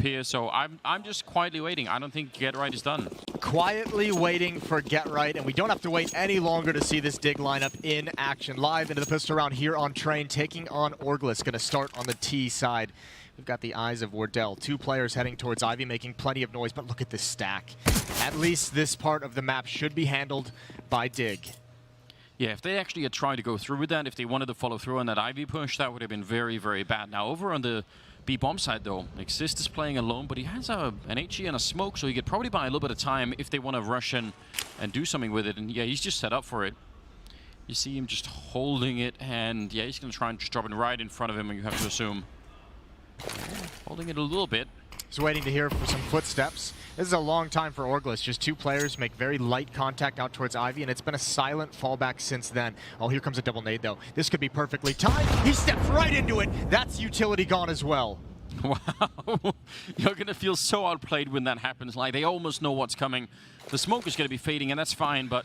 disappear. So I'm just quietly waiting. I don't think Get Right is done. Quietly waiting for Get Right, and we don't have to wait any longer to see this Dig lineup in action. Live into the pistol round here on Train, taking on Orgless. Going to start on the T side. We've got the eyes of Wardell. 2 players heading towards Ivy, making plenty of noise, but look at this stack. At least this part of the map should be handled by Dig. Yeah, if they actually had tried to go through with that, if they wanted to follow through on that Ivy push, that would have been very, very bad. Now, over on the B-bomb side, though, Exist is playing alone, but he has an HE and a smoke, so he could probably buy a little bit of time if they want to rush in and do something with it. And yeah, he's just set up for it. You see him just holding it, and yeah, he's going to try and just drop it right in front of him, and you have to assume. Holding it a little bit. Just waiting to hear for some footsteps. This is a long time for Orgless. Just 2 players make very light contact out towards Ivy, and it's been a silent fallback since then. Oh, here comes a double nade, though. This could be perfectly timed. He steps right into it. That's utility gone as well. Wow. You're going to feel so outplayed when that happens. Like, they almost know what's coming. The smoke is going to be fading, and that's fine, but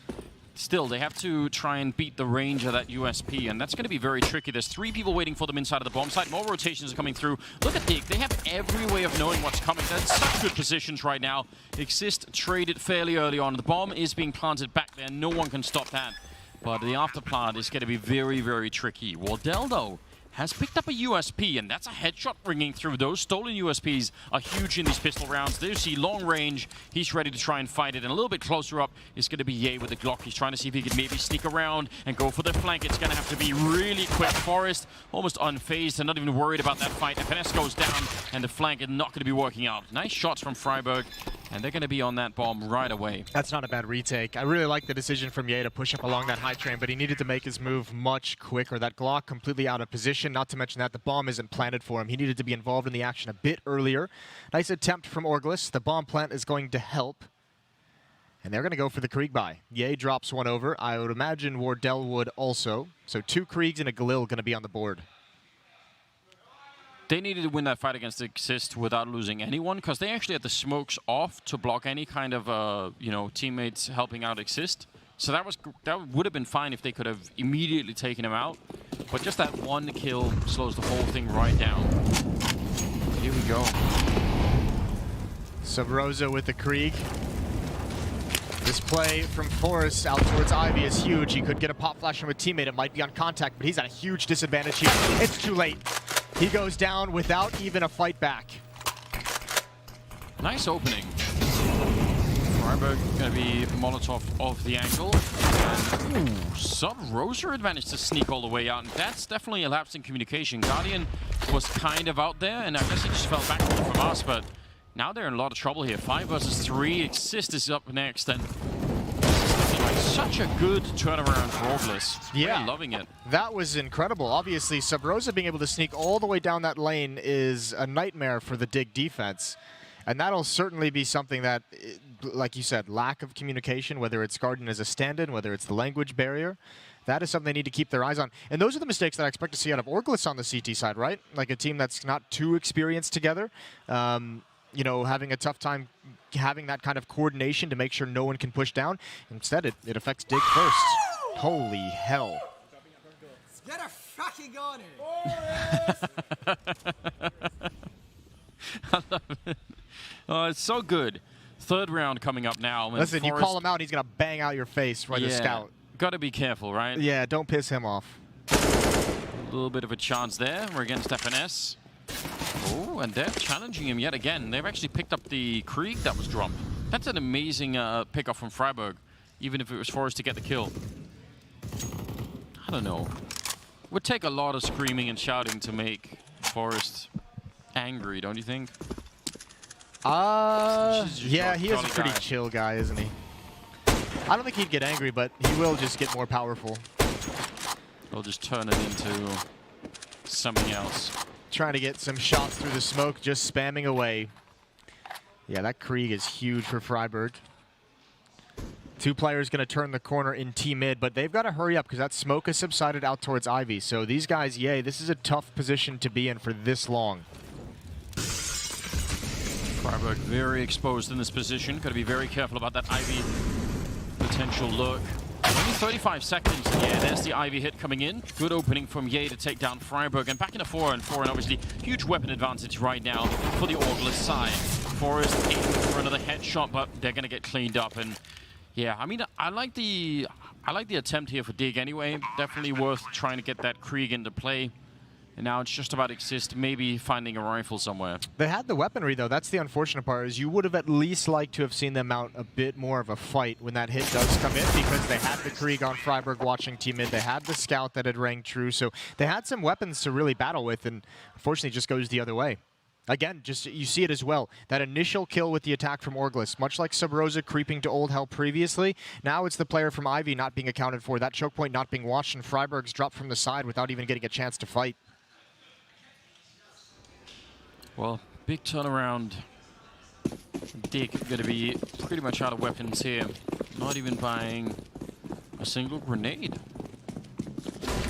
still, they have to try and beat the range of that USP, and that's going to be very tricky. There's 3 people waiting for them inside of the bomb site. More rotations are coming through. Look at Dig. They have every way of knowing what's coming. They're in such good positions right now. Exist traded fairly early on. The bomb is being planted back there. No one can stop that. But the afterplant is going to be very, very tricky. Wardell, though, has picked up a USP, and that's a headshot ringing through. Those stolen USPs are huge in these pistol rounds. There you see long range. He's ready to try and fight it, and a little bit closer up is going to be Ye with the Glock. He's trying to see if he can maybe sneak around and go for the flank. It's going to have to be really quick. Forest almost unfazed and not even worried about that fight. FNS goes down, and the flank is not going to be working out. Nice shots from Freiburg, and they're going to be on that bomb right away. That's not a bad retake. I really like the decision from Ye to push up along that high train, but he needed to make his move much quicker. That Glock completely out of position, not to mention that the bomb isn't planted for him. He needed to be involved in the action a bit earlier. Nice attempt from Orgless. The bomb plant is going to help. And they're going to go for the Krieg buy. Ye drops one over. I would imagine Wardell would also. So 2 Kriegs and a Galil going to be on the board. They needed to win that fight against Exist without losing anyone, because they actually had the smokes off to block any kind of, teammates helping out Exist. So that would have been fine if they could have immediately taken him out. But just that 1 kill slows the whole thing right down. Here we go. Sub-Rosa with the Krieg. This play from Forrest out towards Ivy is huge. He could get a pop flash from a teammate. It might be on contact, but he's at a huge disadvantage here. It's too late. He goes down without even a fight back. Nice opening. Freiburg going to be Molotov off the angle. And, Sub-Rosa managed to sneak all the way out, and that's definitely a lapse in communication. Guardian was kind of out there, and I guess he just fell back from us, but now they're in a lot of trouble here. 5 versus 3. Exist is up next, and like such a good turnaround for Ogless. Yeah, really loving it. That was incredible. Obviously, Sub-Rosa being able to sneak all the way down that lane is a nightmare for the Dig defense. And that'll certainly be something that, like you said, lack of communication, whether it's Guardian as a stand-in, whether it's the language barrier, that is something they need to keep their eyes on. And those are the mistakes that I expect to see out of Orgless on the CT side, right? Like a team that's not too experienced together. Having a tough time having that kind of coordination to make sure no one can push down. Instead, it affects Dig first. Holy hell. Get a fucking on it! I love it. Oh, it's so good. 3rd round coming up now. Listen, you call him out, he's going to bang out your face for the scout. Got to be careful, right? Yeah, don't piss him off. A little bit of a chance there. We're against FNS. Oh, and they're challenging him yet again. They've actually picked up the Krieg that was dropped. That's an amazing pickup from Freiburg, even if it was Forrest to get the kill. I don't know. Would take a lot of screaming and shouting to make Forrest angry, don't you think? Yeah, he is a pretty chill guy, isn't he? I don't think he'd get angry, but he will just get more powerful. He'll just turn it into something else. Trying to get some shots through the smoke, just spamming away. Yeah, that Krieg is huge for Freiburg. 2 players going to turn the corner in T-mid, but they've got to hurry up because that smoke has subsided out towards Ivy. So these guys, this is a tough position to be in for this long. Freiburg very exposed in this position. Got to be very careful about that Ivy potential look. Only 35 seconds. Yeah, there's the Ivy hit coming in. Good opening from Ye to take down Freiburg. And back in a 4-on-4, and obviously huge weapon advantage right now for the Orgless side. Forest aiming for another headshot, but they're going to get cleaned up. And yeah, I mean, I like the attempt here for Dig anyway. Definitely worth trying to get that Krieg into play. And now it's just about Exist, maybe finding a rifle somewhere. They had the weaponry, though. That's the unfortunate part, is you would have at least liked to have seen them mount a bit more of a fight when that hit does come in, because they had the Krieg on Freiburg watching T-mid. They had the Scout that had rang true, so they had some weapons to really battle with, and unfortunately it just goes the other way. Again, just you see it as well. That initial kill with the attack from Orgless, much like Sub Rosa creeping to Old Hell previously, now it's the player from Ivy not being accounted for, that choke point not being watched, and Freiburg's dropped from the side without even getting a chance to fight. Well, big turnaround. Dig going to be pretty much out of weapons here. Not even buying a single grenade.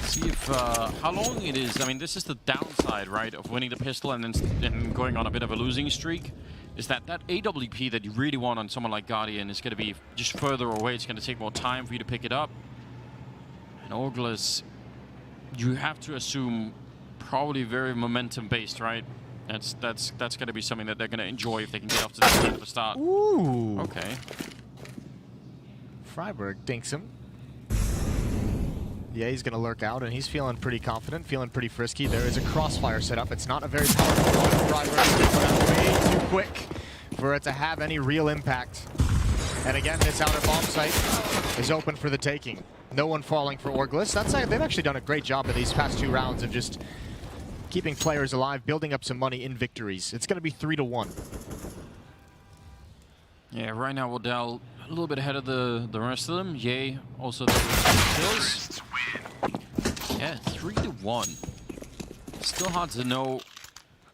See if how long it is. I mean, this is the downside, right, of winning the pistol and then going on a bit of a losing streak. Is that AWP that you really want on someone like Guardian is going to be just further away. It's going to take more time for you to pick it up. And Ogless, you have to assume probably very momentum based, right? That's going to be something that they're going to enjoy if they can get off to the start. Ooh. Okay. Freiburg dinks him. Yeah, he's going to lurk out, and he's feeling pretty confident, feeling pretty frisky. There is a crossfire set up. It's not a very powerful one. Freiburg gets out way too quick for it to have any real impact. And again, this outer bomb site is open for the taking. No one falling for Orgless. They've actually done a great job in these past 2 rounds of just keeping players alive, building up some money in victories. It's going to be 3-1. Yeah, right now Waddell a little bit ahead of the rest of them. Yay, also the kills. Yeah, 3-1. Still hard to know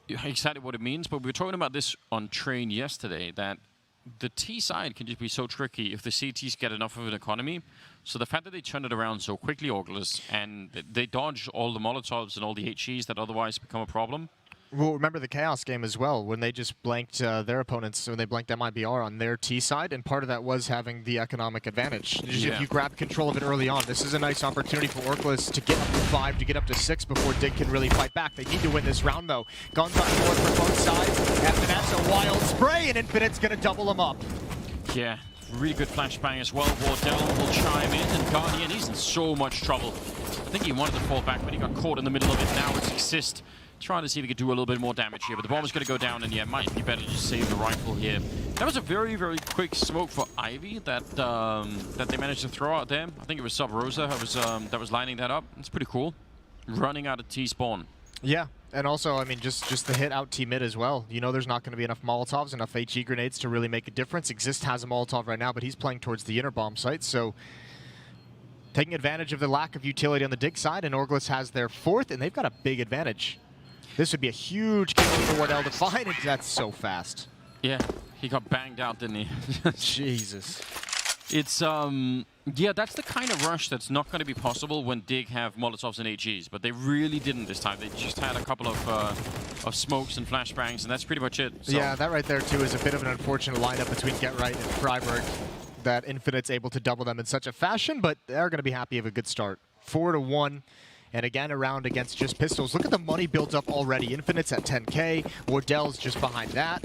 exactly what it means, but we were talking about this on Train yesterday, that the T side can just be so tricky if the CTs get enough of an economy. So the fact that they turn it around so quickly, Ogless, and they dodge all the Molotovs and all the HEs that otherwise become a problem. Well, remember the Chaos game as well, when they just blanked their opponents, when they blanked MIBR on their T side, and part of that was having the economic advantage. Yeah. If you grab control of it early on, this is a nice opportunity for Orgless to get up to 5, to get up to 6 before Dig can really fight back. They need to win this round, though. Guns on board for both sides, and that's a wild spray, and Infinite's going to double them up. Yeah, really good flashbang as well. Wardell will chime in, and Guardian, he's in so much trouble. I think he wanted to fall back, but he got caught in the middle of it. Now it's Exist, trying to see if he could do a little bit more damage here, but the bomb is going to go down, and yeah, might be better to just save the rifle here. That was a very, very quick smoke for Ivy that that they managed to throw out there. I think it was Sub Rosa that was lining that up. It's pretty cool. Running out of T-spawn. Yeah, and also, I mean, just the hit out T-mid as well. You know there's not going to be enough Molotovs, enough HE grenades to really make a difference. Exist has a Molotov right now, but he's playing towards the inner bomb site, so taking advantage of the lack of utility on the Dig side, and Orgless has their 4th, and they've got a big advantage. This would be a huge kill for Wardell to find, and that's so fast. Yeah, he got banged out, didn't he? Jesus. It's, yeah, that's the kind of rush that's not going to be possible when Dig have Molotovs and HEs, but they really didn't this time. They just had a couple of smokes and flashbangs, and that's pretty much it. So. Yeah, that right there, too, is a bit of an unfortunate lineup between Get Right and Freiburg, that Infinite's able to double them in such a fashion, but they're going to be happy of a good start. 4-1. And again, a round against just pistols. Look at the money built up already. Infinite's at 10K. Wardell's just behind that.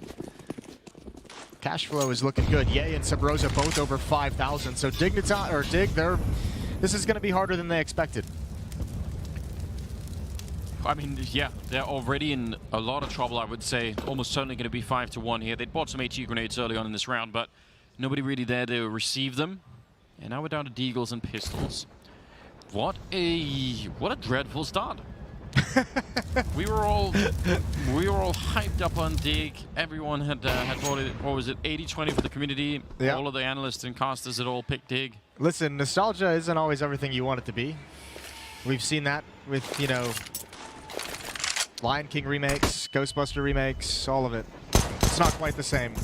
Cash flow is looking good. Ye and Sub Rosa both over 5,000. So Dignitas or Dig, this is going to be harder than they expected. I mean, yeah, they're already in a lot of trouble, I would say. Almost certainly going to be 5-1 here. They'd bought some HE grenades early on in this round, but nobody really there to receive them. And now we're down to Deagles and pistols. What a dreadful start. we were all hyped up on Dig. Everyone had voted, what was it, 80-20 for the community. Yeah. All of the analysts and casters had all picked Dig. Listen, nostalgia isn't always everything you want it to be. We've seen that with, you know, Lion King remakes, Ghostbuster remakes, all of it. It's not quite the same.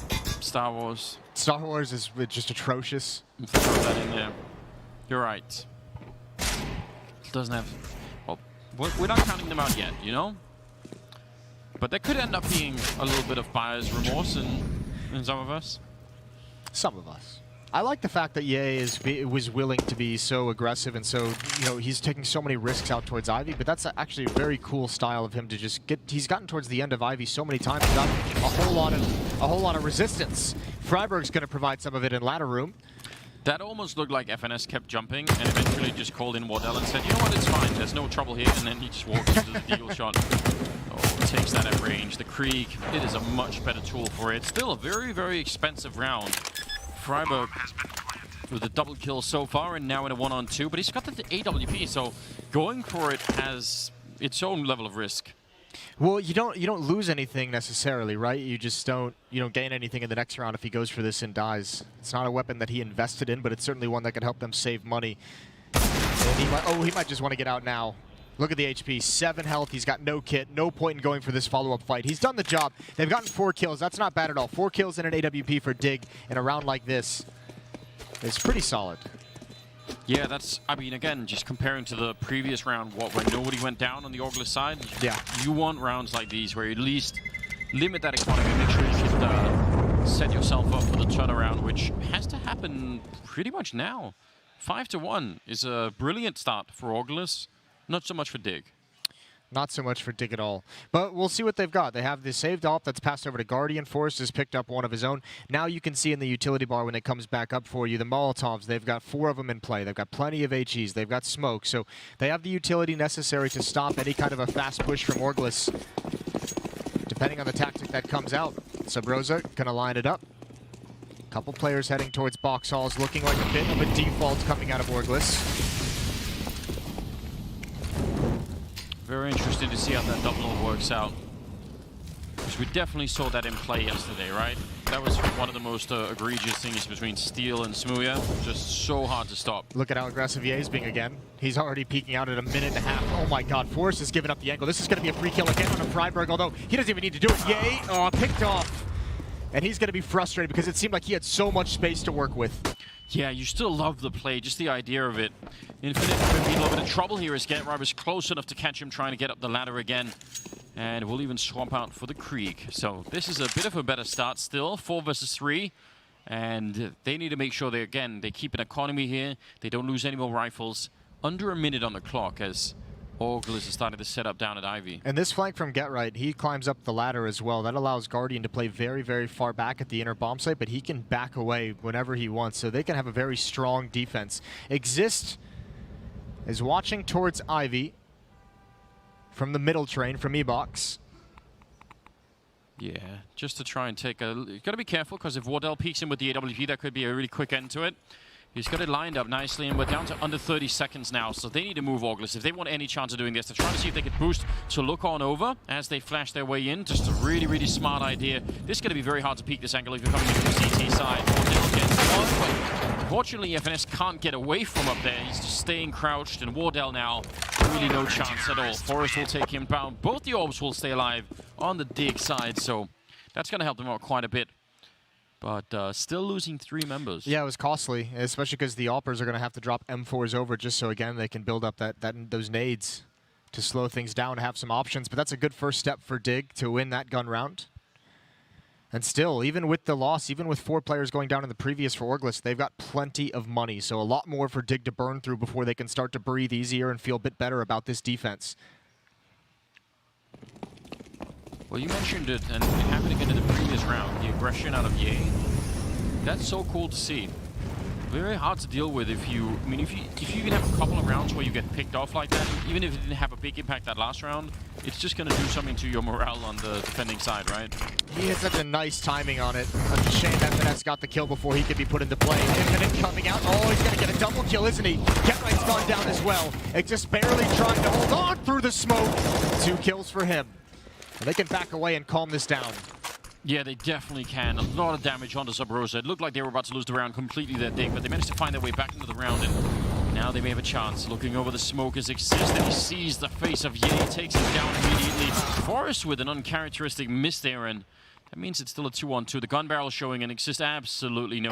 Star Wars. Star Wars is just atrocious. Throw that in there. You're right. Doesn't have... Well, we're not counting them out yet, you know? But there could end up being a little bit of buyer's remorse in some of us. Some of us. I like the fact that Ye was willing to be so aggressive and so, he's taking so many risks out towards Ivy, but that's actually a very cool style of him to just he's gotten towards the end of Ivy so many times without a whole lot of resistance. Freiburg's going to provide some of it in ladder room. That almost looked like FNS kept jumping and eventually just called in Wardell and said, you know what, it's fine, there's no trouble here, and then he just walks into the deagle shot. Oh, takes that at range. The Krieg, it is a much better tool for it. Still a very, very expensive round. Freiburg with a double kill so far and now in a 1-on-2, but he's got the AWP, so going for it has its own level of risk. Well, you don't lose anything necessarily, right? You just don't gain anything in the next round if he goes for this and dies. It's not a weapon that he invested in, but it's certainly one that could help them save money. And he might just want to get out now. Look at the HP, 7 health, he's got no kit, no point in going for this follow-up fight. He's done the job. They've gotten 4 kills, that's not bad at all. 4 kills and an AWP for Dig in a round like this. It's pretty solid. Yeah, that's, I mean, again, just comparing to the previous round, when nobody went down on the Ogless side, yeah, you want rounds like these where you at least limit that economy, make sure you can set yourself up for the turnaround, which has to happen pretty much now. 5-1 is a brilliant start for Orgless. Not so much for Dig. Not so much for Dig at all. But we'll see what they've got. They have the saved op that's passed over to Guardian. Forrest has picked up one of his own. Now you can see in the utility bar when it comes back up for you, the Molotovs, they've got 4 of them in play. They've got plenty of HEs. They've got smoke. So they have the utility necessary to stop any kind of a fast push from Orgless. Depending on the tactic that comes out. Sub Rosa gonna line it up. Couple players heading towards box halls, looking like a bit of a default coming out of Orgless. Very interesting to see how that double works out. Because we definitely saw that in play yesterday, right? That was one of the most egregious things between Steel and Smooya. Just so hard to stop. Look at how aggressive Ye's being again. He's already peeking out at a minute and a half. Oh my god, Forrest has given up the angle. This is going to be a free kill again on a Freiburg, although he doesn't even need to do it. Ye, picked off. And he's going to be frustrated because it seemed like he had so much space to work with. Yeah, you still love the play, just the idea of it. Infinite could be a little bit of trouble here as Get was close enough to catch him trying to get up the ladder again. And we'll even swap out for the Krieg. So this is a bit of a better start still, 4 versus 3. And they need to make sure they keep an economy here. They don't lose any more rifles. Under a minute on the clock as Ogless is starting to set up down at Ivy. And this flank from Getright, he climbs up the ladder as well. That allows Guardian to play very, very far back at the inner bomb site, but he can back away whenever he wants, so they can have a very strong defense. Exist is watching towards Ivy from the middle train from E-Box. Yeah, just to try and take a... You've got to be careful, because if Wardell peeks in with the AWP, that could be a really quick end to it. He's got it lined up nicely, and we're down to under 30 seconds now, so they need to move Ogless. If they want any chance of doing this, they're trying to see if they can boost to look on over as they flash their way in. Just a really, really smart idea. This is going to be very hard to peek this angle if you're coming in from the CT side. Wardell gets on, but unfortunately, FNS can't get away from up there. He's just staying crouched, and Wardell now, really no chance at all. Forrest will take him down. Both the orbs will stay alive on the Dig side, so that's going to help them out quite a bit. But still losing 3 members. Yeah, it was costly, especially because the Oppers are going to have to drop M4s over just so, again, they can build up those nades to slow things down and have some options. But that's a good first step for Dig to win that gun round. And still, even with the loss, even with 4 players going down in the previous for Orgless, they've got plenty of money. So a lot more for Dig to burn through before they can start to breathe easier and feel a bit better about this defense. Well, you mentioned it, and it happened again in the previous round, the aggression out of Ye. That's so cool to see. Very hard to deal with if you even have a couple of rounds where you get picked off like that, even if it didn't have a big impact that last round, it's just going to do something to your morale on the defending side, right? He had such a nice timing on it. A shame that FNS got the kill before he could be put into play. Infinite coming out. Oh, he's going to get a double kill, isn't he? Getright's gone down as well. It's just barely trying to hold on through the smoke. 2 kills for him. And they can back away and calm this down. Yeah, they definitely can. A lot of damage onto Sub Rosa. It looked like they were about to lose the round completely that Dig, but they managed to find their way back into the round, and now they may have a chance. Looking over the smoke as Exist, and he sees the face of Ye, takes him down immediately. Forrest with an uncharacteristic miss there, and that means it's still a 2-on-2. The gun barrel showing, and Exist absolutely no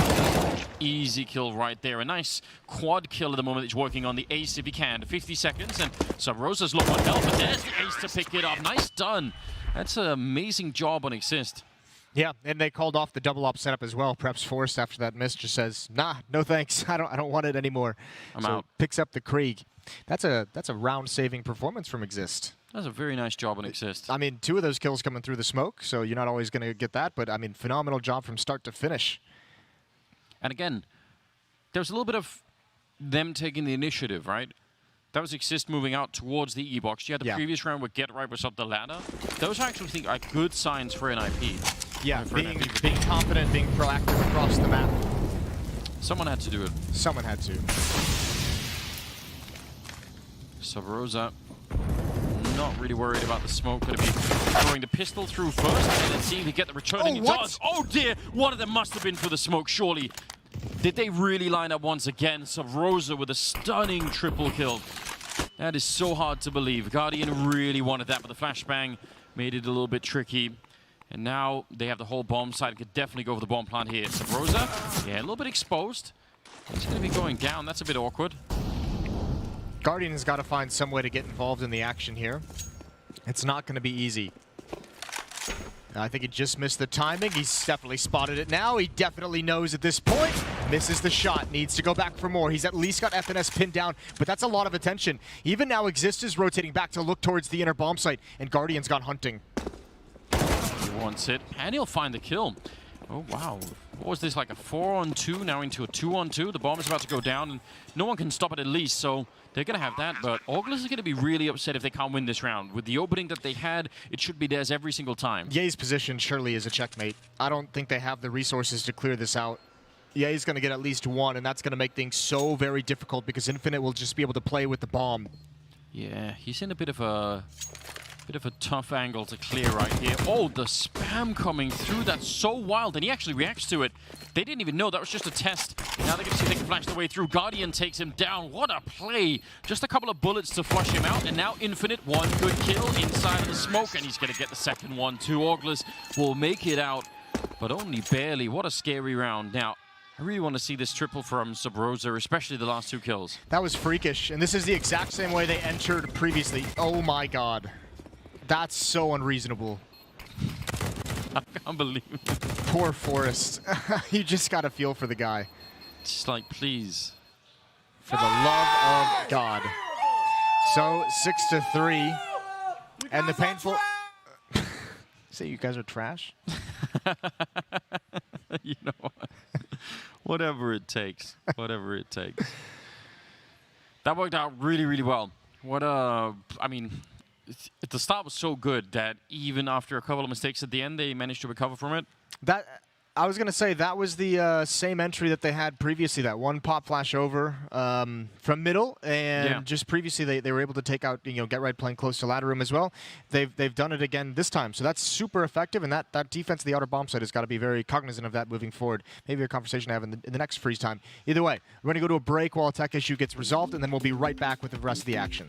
easy kill right there. A nice quad kill at the moment. He's working on the ace if he can. 50 seconds, and Sub Rosa's low on health, but there's the ace to pick it up. Nice done. That's an amazing job on Exist. Yeah, and they called off the double op setup as well. Perhaps Forrest, after that miss, just says, "Nah, no thanks. I don't want it anymore." I'm so out. Picks up the Krieg. That's a round-saving performance from Exist. That's a very nice job on Exist. I mean, 2 of those kills coming through the smoke, so you're not always going to get that. But I mean, phenomenal job from start to finish. And again, there's a little bit of them taking the initiative, right? That was Exist moving out towards the E-box. You had the previous round where Get Right was up the ladder. Those I actually think are good signs for NIP. Yeah, For being NIP. confident, being proactive across the map. Someone had to do it. Someone had to. Sub Rosa, not really worried about the smoke. Going to be throwing the pistol through first, and then seeing to get the returning. He does. Oh dear! One of them must have been for the smoke, surely. Did they really line up once again? Sub Rosa with a stunning triple kill. That is so hard to believe. Guardian really wanted that, but the flashbang made it a little bit tricky. And now they have the whole bomb side. Could definitely go for the bomb plant here. Sub Rosa, yeah, a little bit exposed. He's going to be going down. That's a bit awkward. Guardian has got to find some way to get involved in the action here. It's not going to be easy. I think he just missed the timing. He's definitely spotted it now. He definitely knows at this point. Misses the shot. Needs to go back for more. He's at least got FNS pinned down, but that's a lot of attention. Even now, Exist is rotating back to look towards the inner bomb site, and Guardian's gone hunting. He wants it, and he'll find the kill. Oh, wow. What was this, like a 4-on-2, now into a 2-on-2? The bomb is about to go down, and no one can stop it at least, so they're going to have that. But Ogless is going to be really upset if they can't win this round. With the opening that they had, it should be theirs every single time. Ye's position surely is a checkmate. I don't think they have the resources to clear this out. Ye's going to get at least 1, and that's going to make things so very difficult because Infinite will just be able to play with the bomb. Yeah, he's in a bit of a tough angle to clear right here. Oh, the spam coming through. That's so wild. And he actually reacts to it. They didn't even know. That was just a test. Now they're going to see if they can flash their way through. Guardian takes him down. What a play. Just a couple of bullets to flush him out. And now Infinite, 1 good kill inside of the smoke. And he's going to get the second one too. Ogless will make it out, but only barely. What a scary round. Now, I really want to see this triple from Sub Rosa, especially the last 2 kills. That was freakish. And this is the exact same way they entered previously. Oh my god. That's so unreasonable. I can't believe it. Poor Forrest. You just got to feel for the guy. Just like, please. For the love of God. So, 6-3. And the painful... Say you guys are trash? You know what? Whatever it takes. Whatever it takes. That worked out really, really well. What a... I mean... The start was so good that even after a couple of mistakes at the end, they managed to recover from it. That I was going to say that was the same entry that they had previously, that one pop flash over from middle, and just previously they were able to take out, Get Right playing close to ladder room as well. They've done it again this time, so that's super effective, and that defense of the outer bomb site has got to be very cognizant of that moving forward. Maybe a conversation to have in the next freeze time. Either way, we're going to go to a break while a tech issue gets resolved, and then we'll be right back with the rest of the action.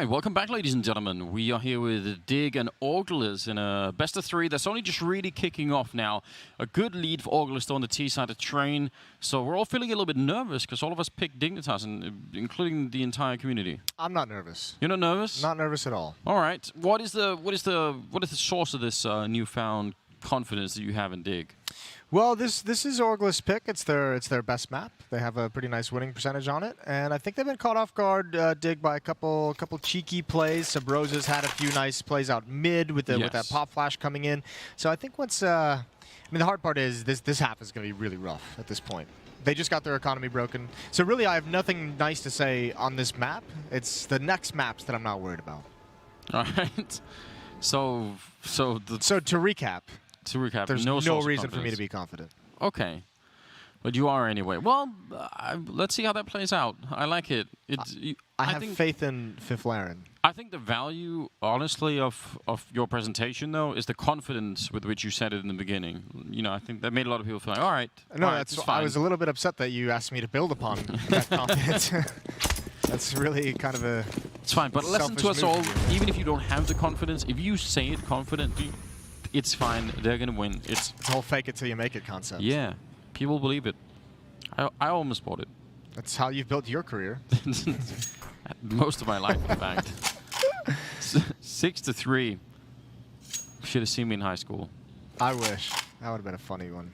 right, welcome back, ladies and gentlemen. We are here with Dig and Orgless in a best of 3 that's only just really kicking off now. A good lead for Orgless on the T side of train. So we're all feeling a little bit nervous because all of us picked Dignitas, including the entire community. I'm not nervous. You're not nervous? Not nervous at all. All right. What is the source of this newfound confidence that you have in Dig? Well, this is Orgless' pick. It's their best map. They have a pretty nice winning percentage on it, and I think they've been caught off guard, Dig, by a couple cheeky plays. Sabrosa's had a few nice plays out mid with that pop flash coming in. So I think once, I mean, the hard part is this half is going to be really rough at this point. They just got their economy broken. So really, I have nothing nice to say on this map. It's the next maps that I'm not worried about. All right. So to recap. There's no reason for me to be confident. Okay. But you are anyway. Well, let's see how that plays out. I like it. I have faith in Fifth Laren. I think the value, honestly, of your presentation, though, is the confidence with which you said it in the beginning. You know, I think that made a lot of people feel like, all right. No, all right, that's fine. I was a little bit upset that you asked me to build upon that confidence. That's really kind of a It's fine, but listen to us all. Even if you don't have the confidence, if you say it confidently, it's fine. They're going to win. It's a whole fake it till you make it concept. Yeah. People believe it. I almost bought it. That's how you've built your career. Most of my life, in fact. 6-3. Should have seen me in high school. I wish. That would have been a funny one.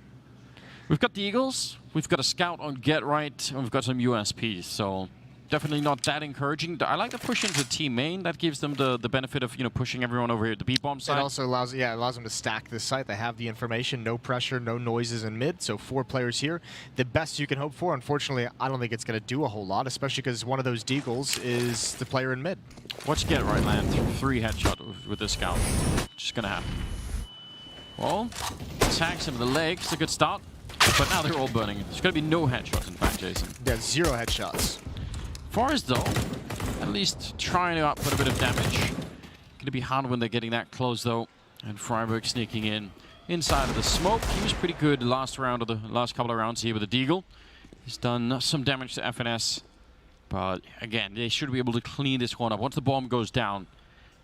We've got the Eagles. We've got a scout on Get Right. And we've got some USPs. So definitely not that encouraging. I like the push into team main. That gives them the benefit of pushing everyone over here at the B-bomb side. It also allows them to stack this site. They have the information, no pressure, no noises in mid. So 4 players here. The best you can hope for. Unfortunately, I don't think it's going to do a whole lot, especially because one of those Deagles is the player in mid. Watch Get Right land 3 headshot with this scout. Just going to happen. Well, attacks him in the legs. It's a good start. But now they're all burning. There's going to be no headshots, in fact, Jason. Yeah, 0 headshots. Forest, though, at least trying to output a bit of damage. Going to be hard when they're getting that close, though. And Freiburg sneaking in inside of the smoke. He was pretty good last couple of rounds here with the Deagle. He's done some damage to FNS. But again, they should be able to clean this one up. Once the bomb goes down,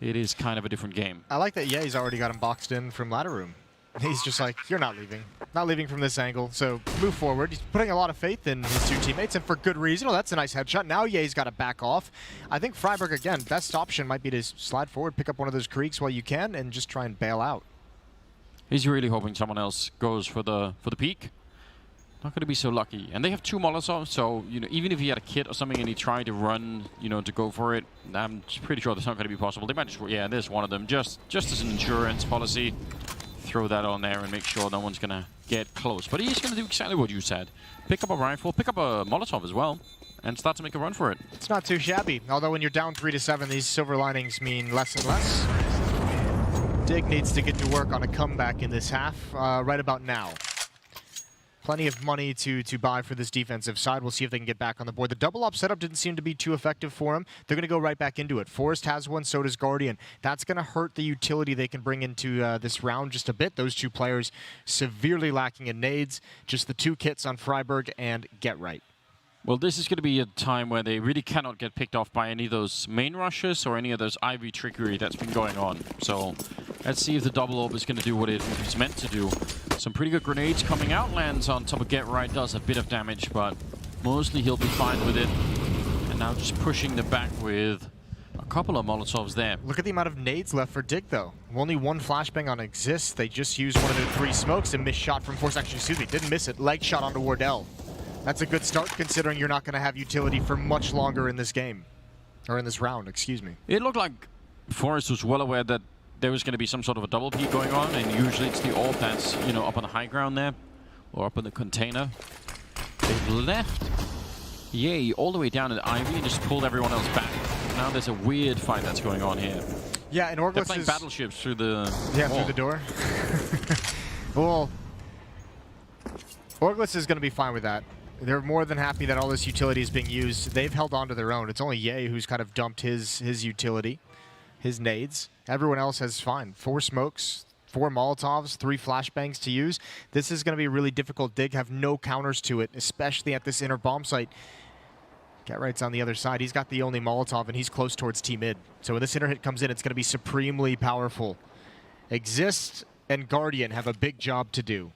it is kind of a different game. I like that he's already got him boxed in from ladder room. He's just like, you're not leaving. Not leaving from this angle, so move forward. He's putting a lot of faith in his 2 teammates, and for good reason. Oh, that's a nice headshot. Now Ye's got to back off. I think Freiburg, again, best option might be to slide forward, pick up one of those creeks while you can, and just try and bail out. He's really hoping someone else goes for the peak. Not going to be so lucky. And they have 2 Molotovs, so even if he had a kit or something and he tried to run, to go for it, I'm pretty sure that's not going to be possible. They might just, there's one of them, just as an insurance policy. Throw that on there and make sure no one's going to get close. But he's going to do exactly what you said. Pick up a rifle, pick up a Molotov as well, and start to make a run for it. It's not too shabby. Although when you're down 3-7, these silver linings mean less and less. Dig needs to get to work on a comeback in this half right about now. Plenty of money to buy for this defensive side. We'll see if they can get back on the board. The double up setup didn't seem to be too effective for him. They're going to go right back into it. Forrest has one, so does Guardian. That's going to hurt the utility they can bring into this round just a bit. Those 2 players severely lacking in nades. Just the 2 kits on Freiburg and Get Right. Well, this is going to be a time where they really cannot get picked off by any of those main rushes or any of those Ivy trickery that's been going on. So let's see if the double orb is going to do what it's meant to do. Some pretty good grenades coming out. Lands on top of Get Right, does a bit of damage, but mostly he'll be fine with it. And now just pushing the back with a couple of Molotovs there. Look at the amount of nades left for Dig, though. Only 1 flashbang on Exist. They just used one of their 3 smokes and missed shot from Force. Actually, excuse me, didn't miss it. Leg shot onto Wardell. That's a good start, considering you're not going to have utility for much longer in this game. Or in this round, excuse me. It looked like Forrest was well aware that there was going to be some sort of a double peak going on, and usually it's the orb that's, up on the high ground there, or up in the container. They've left Yay all the way down at Ivy and just pulled everyone else back. Now there's a weird fight that's going on here. Yeah, and Orgless They're playing battleships through the wall. Through the door. Well, Orgless is going to be fine with that. They're more than happy that all this utility is being used. They've held on to their own. It's only Ye who's kind of dumped his utility, his nades. Everyone else has fine. 4 smokes, 4 Molotovs, 3 flashbangs to use. This is going to be a really difficult dig. Have no counters to it, especially at this inner bomb site. Get Right's on the other side. He's got the only Molotov, and he's close towards T-mid. So when this inner hit comes in, it's going to be supremely powerful. Exist and Guardian have a big job to do.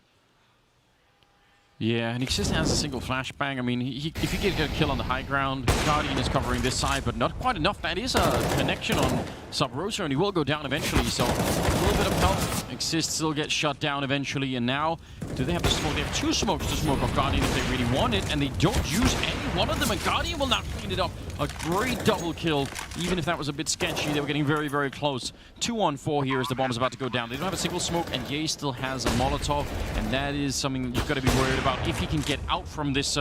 Yeah, and he just has a single flashbang. I mean, if he get a kill on the high ground, Guardian is covering this side, but not quite enough. That is a connection on Sub Rosa, and he will go down eventually. So a little bit of help. Exist still gets shut down eventually, and now do they have the smoke? They have 2 smokes to smoke off Guardian if they really want it, and they don't use any one of them, and Guardian will now clean it up. A great double kill, even if that was a bit sketchy. They were getting very, very close. 2 on 4 here as the bomb is about to go down. They don't have a single smoke, and Ye still has a Molotov, and that is something you've got to be worried about. If he can get out from this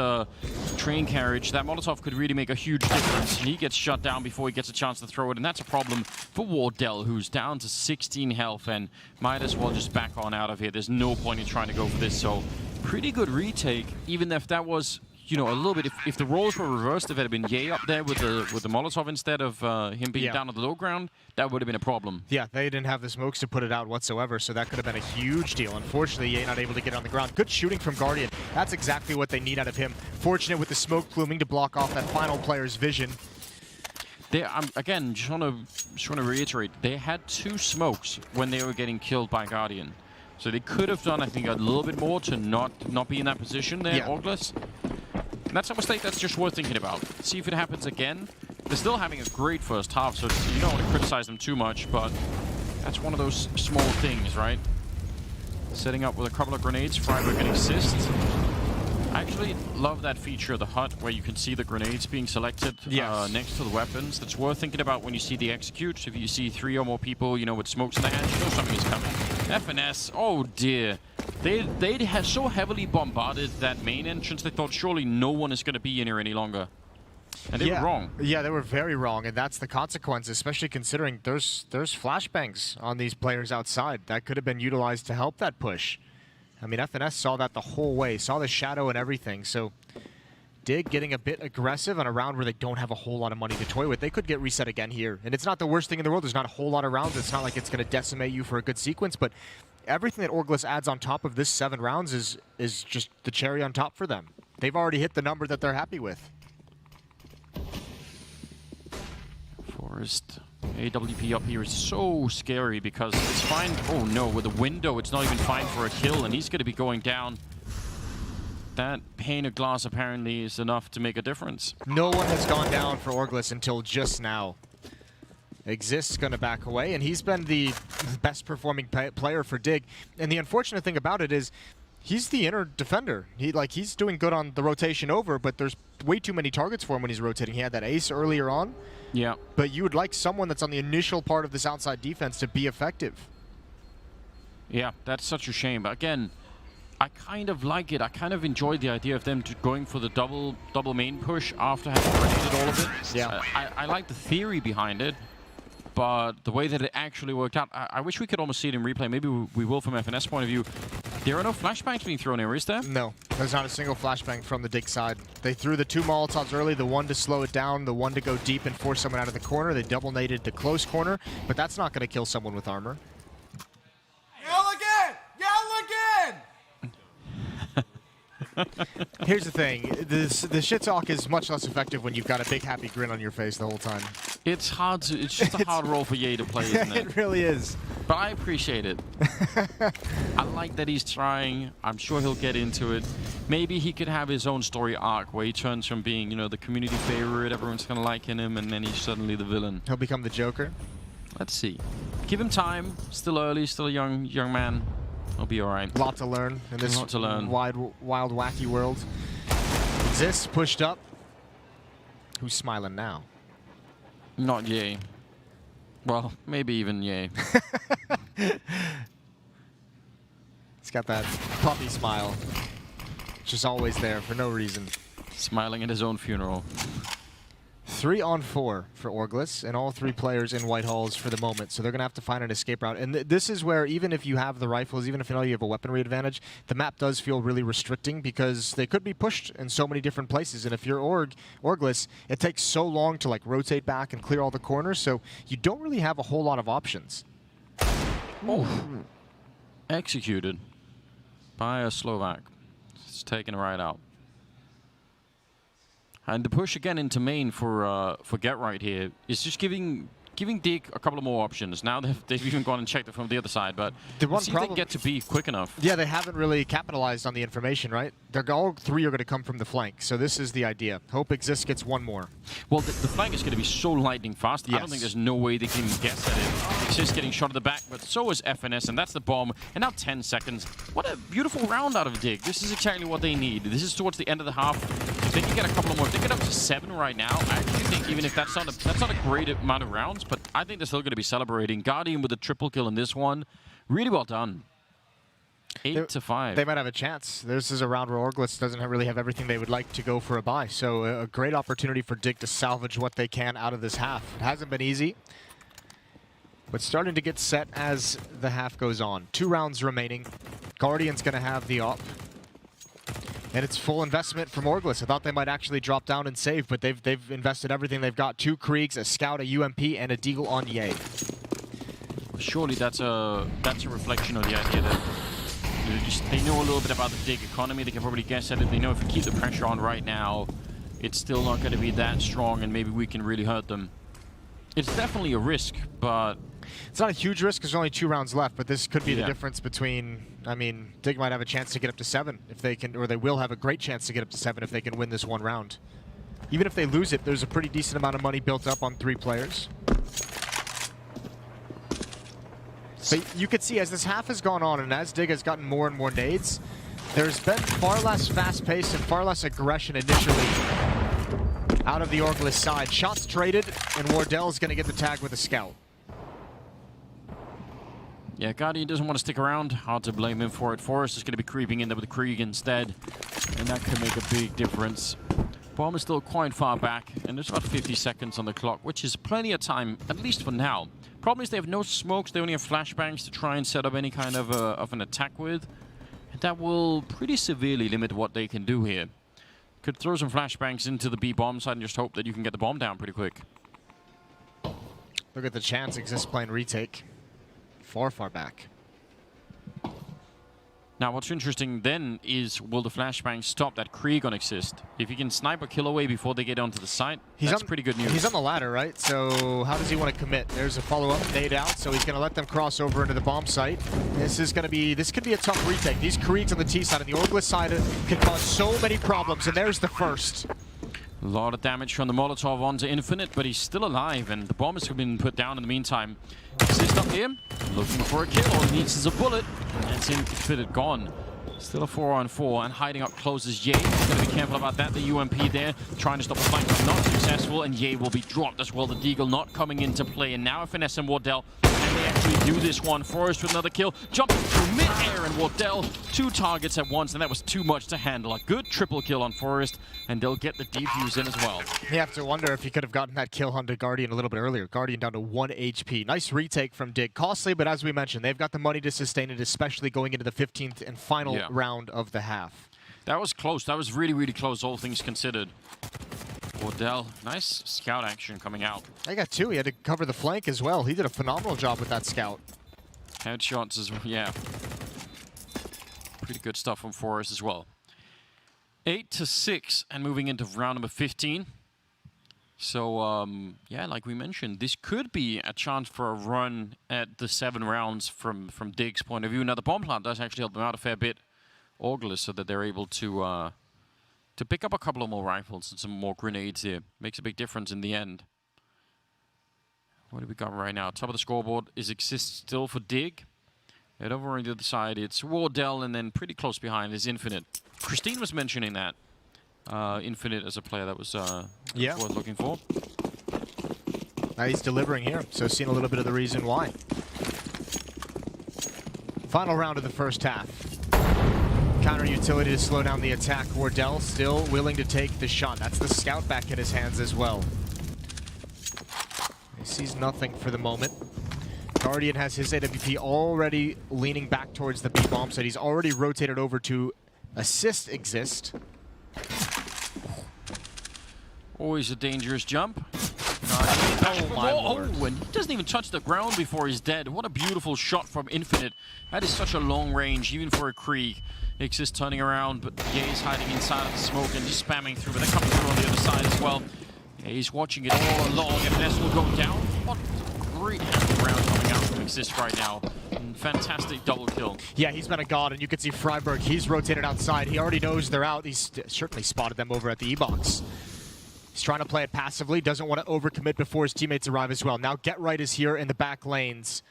train carriage, that Molotov could really make a huge difference. He gets shut down before he gets a chance to throw it, and that's a problem for Wardell, who's down to 16 health and might as well just back on out of here. There's no point in trying to go for this, so pretty good retake, even if that was, you know, a little bit, if the roles were reversed, if it had been Ye up there with the Molotov instead of him being down on the low ground, that would have been a problem. Yeah, they didn't have the smokes to put it out whatsoever, so that could have been a huge deal. Unfortunately, Ye not able to get on the ground. Good shooting from Guardian. That's exactly what they need out of him. Fortunate with the smoke pluming to block off that final player's vision. Again, just want to reiterate, they had 2 smokes when they were getting killed by Guardian. So they could have done, I think, a little bit more to not be in that position there, Orgless. And that's a mistake that's just worth thinking about. See if it happens again. They're still having a great first half, so you don't want to criticize them too much, but that's one of those small things, right? Setting up with a couple of grenades, Freiburg and Exist. I actually love that feature of the hut where you can see the grenades being selected next to the weapons. That's worth thinking about when you see the execute. If you see 3 or more people, you know, with smokes in their hands, you know something is coming. FNS, oh dear. They had so heavily bombarded that main entrance, they thought surely no one is going to be in here any longer. And they were wrong. Yeah, they were very wrong, and that's the consequence, especially considering there's flashbangs on these players outside. That could have been utilized to help that push. I mean, FNS saw that the whole way, saw the shadow and everything, so Dig getting a bit aggressive on a round where they don't have a whole lot of money to toy with. They could get reset again here, and it's not the worst thing in the world. There's not a whole lot of rounds. It's not like it's going to decimate you for a good sequence, but everything that Orgless adds on top of this 7 rounds is just the cherry on top for them. They've already hit the number that they're happy with. Forest AWP up here is so scary because it's fine. Oh no, with a window, it's not even fine for a kill, and he's going to be going down. That pane of glass apparently is enough to make a difference. No one has gone down for Orgless until just now. Exist's going to back away, and he's been the best performing player for Dig. And the unfortunate thing about it is he's the inner defender. He's doing good on the rotation over, but there's way too many targets for him when he's rotating. He had that ace earlier on. Yeah. But you would like someone that's on the initial part of this outside defense to be effective. Yeah, that's such a shame. But again, I kind of like it. I kind of enjoyed the idea of them going for the double main push after having grenaded all of it. Yeah. I like the theory behind it, but the way that it actually worked out, I wish we could almost see it in replay. Maybe we will from FNS point of view. There are no flashbangs being thrown here, is there? No, there's not a single flashbang from the Dig side. They threw the 2 Molotovs early, the one to slow it down, the one to go deep and force someone out of the corner. They double naded the close corner, but that's not going to kill someone with armor. Yell again! Yell again! Here's the thing, the shit talk is much less effective when you've got a big happy grin on your face the whole time. It's hard to, it's just a hard role for Ye to play, isn't it? It really is. But I appreciate it. I like that he's trying. I'm sure he'll get into it. Maybe he could have his own story arc where he turns from being, you know, the community favorite, everyone's kind of liking him, and then he's suddenly the villain. He'll become the Joker? Let's see. Give him time. Still early, still a young man. He'll be all right. Lot to learn in this wild, wacky world. Exist pushed up. Who's smiling now? Not Ye. Well, maybe even Ye. He's got that puppy smile, which is always there for no reason. Smiling at his own funeral. 3 on 4 for Orgless, and all 3 players in White Halls for the moment, so they're going to have to find an escape route. And this is where, even if you have the rifles, even if you know you have a weaponry advantage, the map does feel really restricting because they could be pushed in so many different places. And if you're Orgless, it takes so long to rotate back and clear all the corners, so you don't really have a whole lot of options. Oh. Executed by a Slovak. It's taken right out. And the push again into main for Get Right here is just giving Dig a couple of more options. Now they've even gone and checked it from the other side, but see if they can get to B quick enough. Yeah, they haven't really capitalized on the information, right? All three are going to come from the flank, so this is the idea. Hope Exists gets one more. Well, the flank is going to be so lightning fast. Yes. I don't think there's no way they can guess at it. Exists getting shot at the back, but so is FNS, and that's the bomb. And now 10 seconds. What a beautiful round out of Dig. This is exactly what they need. This is towards the end of the half. If they can get a couple more, if they get up to 7 right now, I actually think even if that's not a great amount of rounds, but I think they're still going to be celebrating. Guardian with a triple kill in this one. Really well done. 8 to 5. They might have a chance. This is a round where Orgless doesn't really have everything they would like to go for a buy. So a great opportunity for Dig to salvage what they can out of this half. It hasn't been easy, but starting to get set as the half goes on. 2 rounds remaining. Guardian's going to have the op. And it's full investment from Orgless. I thought they might actually drop down and save, but they've invested everything they've got. 2 Kriegs, a Scout, a UMP, and a Deagle on Ye. Well, surely that's a reflection of the idea that they know a little bit about the Dig economy. They can probably guess at it. They know if we keep the pressure on right now, it's still not going to be that strong, and maybe we can really hurt them. It's definitely a risk, but it's not a huge risk because there's only 2 rounds left, but this could be the difference between, I mean, Dig might have a chance to get up to 7 if they can, or they will have a great chance to get up to 7 if they can win this one round. Even if they lose it, there's a pretty decent amount of money built up on 3 players. But you could see as this half has gone on and as Dig has gotten more and more nades, there's been far less fast pace and far less aggression initially out of the Orgless side. Shots traded, and Wardell's going to get the tag with a Scout. Yeah, Guardian doesn't want to stick around. Hard to blame him for it. Forrest is going to be creeping in there with the Krieg instead, and that could make a big difference. Bomb is still quite far back, and there's about 50 seconds on the clock, which is plenty of time, at least for now. Problem is they have no smokes. They only have flashbangs to try and set up any kind of an attack with. And that will pretty severely limit what they can do here. Could throw some flashbangs into the B bomb side and just hope that you can get the bomb down pretty quick. Look at the chance Exists playing retake. Far back. Now, what's interesting then is, will the flashbang stop that Krieg on Exist? If he can snipe a kill away before they get onto the site, that's pretty good news. He's on the ladder, right? So how does he want to commit? There's a follow-up nade out, so he's going to let them cross over into the bomb site. This could be a tough retake. These Kriegs on the T side and the Orgless side can cause so many problems, and there's the first. A lot of damage from the Molotov onto Infinite, but he's still alive, and the bomb has been put down in the meantime. Exist up here, looking for a kill. All he needs is a bullet. That's Infinite gone. Still a 4-on-4, and hiding up close is Ye. He's going to be careful about that. The UMP there, trying to stop the flank, but not successful, and Ye will be dropped as well. The Deagle not coming into play, and now FNS and Wardell, and they actually do this one. Forrest with another kill, jumping through mid-air, and Wardell, 2 targets at once, and that was too much to handle. A good triple kill on Forrest, and they'll get the defuse in as well. You have to wonder if he could have gotten that kill onto Guardian a little bit earlier. Guardian down to 1 HP. Nice retake from Dig. Costly, but as we mentioned, they've got the money to sustain it, especially going into the 15th and final round of the half. That was close. That was really, really close, all things considered. Wardell, nice Scout action coming out. I got 2. He had to cover the flank as well. He did a phenomenal job with that Scout. Headshots as well, yeah. Pretty good stuff from Forrest as well. 8 to 6, and moving into round number 15. So, yeah, like we mentioned, this could be a chance for a run at the 7 rounds from Dig's point of view. Now, the bomb plant does actually help them out a fair bit, Ogless, so that they're able to pick up a couple of more rifles and some more grenades here. Makes a big difference in the end. What do we got right now? Top of the scoreboard is Exist still for Dig. And over on the other side, it's Wardell, and then pretty close behind is Infinite. Christine was mentioning that. Infinite as a player that was worth looking for. Now he's delivering here, so seeing a little bit of the reason why. Final round of the first half. Counter utility to slow down the attack. Wardell still willing to take the shot. That's the Scout back in his hands as well. He sees nothing for the moment. Guardian has his AWP already leaning back towards the B-bomb, so he's already rotated over to assist Exist. Always a dangerous jump. Guardian flash Oh, from my all. word. Oh, and he doesn't even touch the ground before he's dead. What a beautiful shot from Infinite. That is such a long range, even for a Krieg. Ixis turning around, but Ye's hiding inside of the smoke and just spamming through, but they're coming through on the other side as well. He's watching it all along, and Ness will go down. What a great round coming out from Ixis right now. And fantastic double kill. Yeah, he's been a god, and you can see Freiburg, he's rotated outside. He already knows they're out. He's certainly spotted them over at the E-box. He's trying to play it passively, doesn't want to overcommit before his teammates arrive as well. Now Get Right is here in the back lanes.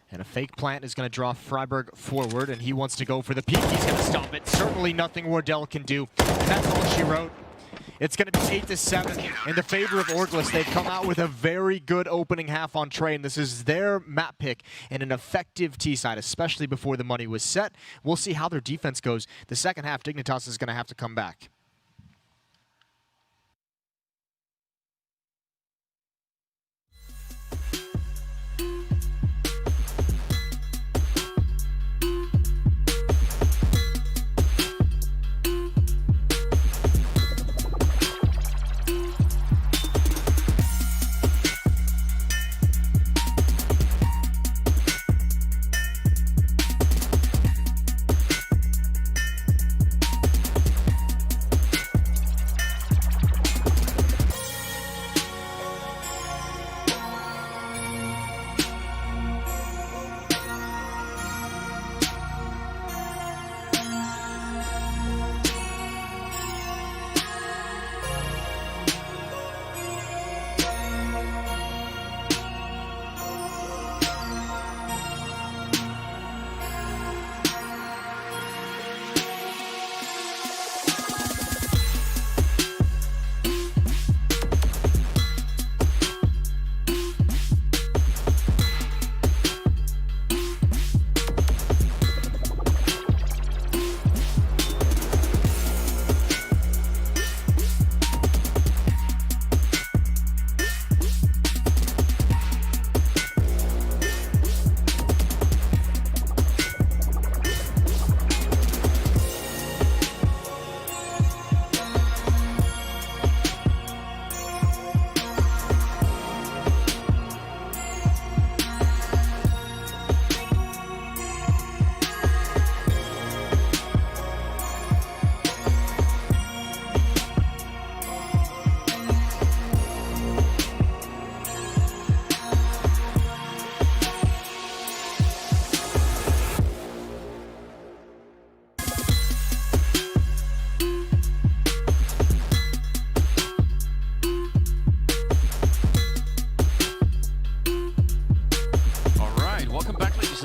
And a fake plant is going to draw Freiburg forward, and he wants to go for the peak. He's going to stop it. Certainly nothing Wardell can do. And that's all she wrote. It's going to be 8-7 in the favor of Orgless. They've come out with a very good opening half on Train. This is their map pick and an effective T-side, especially before the money was set. We'll see how their defense goes. The second half, Dignitas is going to have to come back.